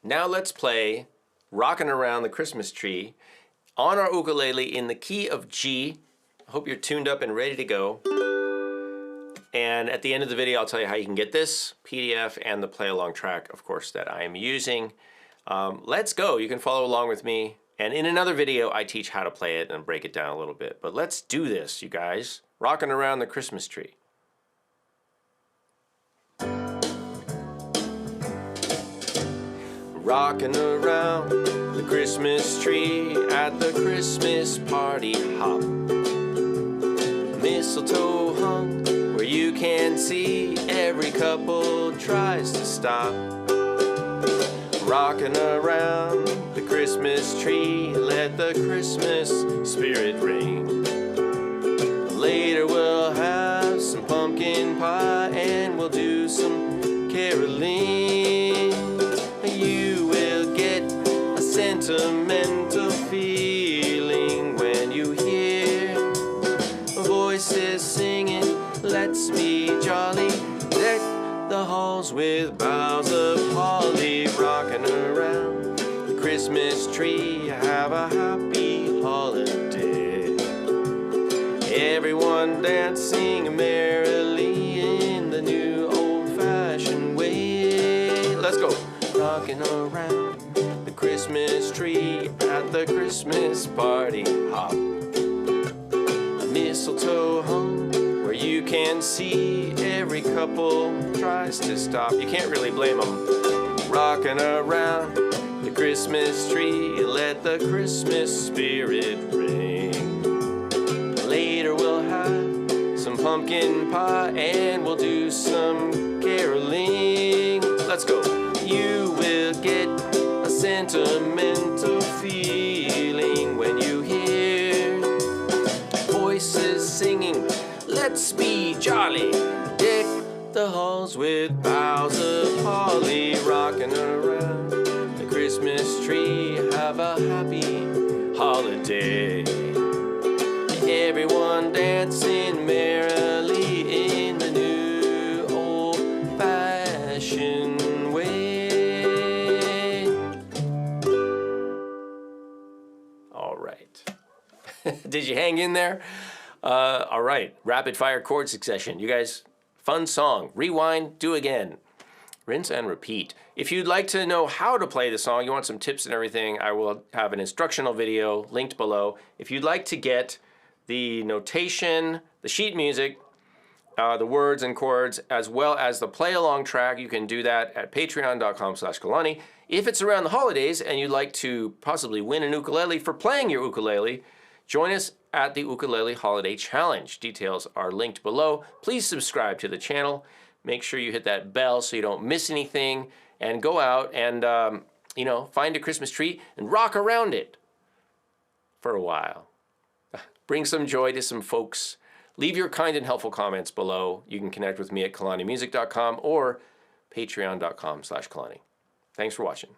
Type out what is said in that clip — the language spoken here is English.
Now let's play Rockin' Around the Christmas Tree on our ukulele in the key of G. I hope you're tuned up and ready to go. And at the end of the video, I'll tell you how you can get this PDF and the play along track, of course, that I am using. Let's go. You can follow along with me. And in another video, I teach how to play it and break it down a little bit. But let's do this, you guys. Rockin' Around the Christmas Tree. Rockin' around the Christmas tree at the Christmas party hop. Mistletoe hung where you can see, every couple tries to stop. Rockin' around the Christmas tree, let the Christmas spirit ring. Later we'll have some pumpkin pie and we'll do some caroling. You will get a sentimental feeling when you hear voices singing, let's be jolly. Deck the halls with boughs of holly. Rockin' around the Christmas tree, have a happy holiday. Everyone dancing merrily in the new old-fashioned way. Let's go. Rockin' around the Christmas tree at the Christmas party hop. Mistletoe hung where you can see, every couple tries to stop. You can't really blame them. Rockin' around the Christmas tree, let the Christmas spirit ring. Later we'll have some pumpkin pie and we'll do some caroling. Let's go. You will get a sentimental feeling when you hear voices singing, let's be jolly. Deck the halls with boughs of holly. Rockin' around the Christmas tree, have a happy holiday. Everyone dancing merrily in the new old-fashioned way. All right. Did you hang in there? All right. Rapid fire chord succession. You guys, fun song. Rewind, do again. Rinse and repeat. If you'd like to know how to play the song, you want some tips and everything, I will have an instructional video linked below. If you'd like to get the notation, the sheet music, the words and chords, as well as the play along track, you can do that at patreon.com/Kalani. If it's around the holidays and you'd like to possibly win an ukulele for playing your ukulele, join us at the Ukulele Holiday Challenge. Details are linked below. Please subscribe to the channel. Make sure you hit that bell so you don't miss anything, and go out and find a Christmas tree and rock around it for a while. Bring some joy to some folks. Leave your kind and helpful comments below. You can connect with me at kalanimusic.com or patreon.com/Kalani. Thanks for watching.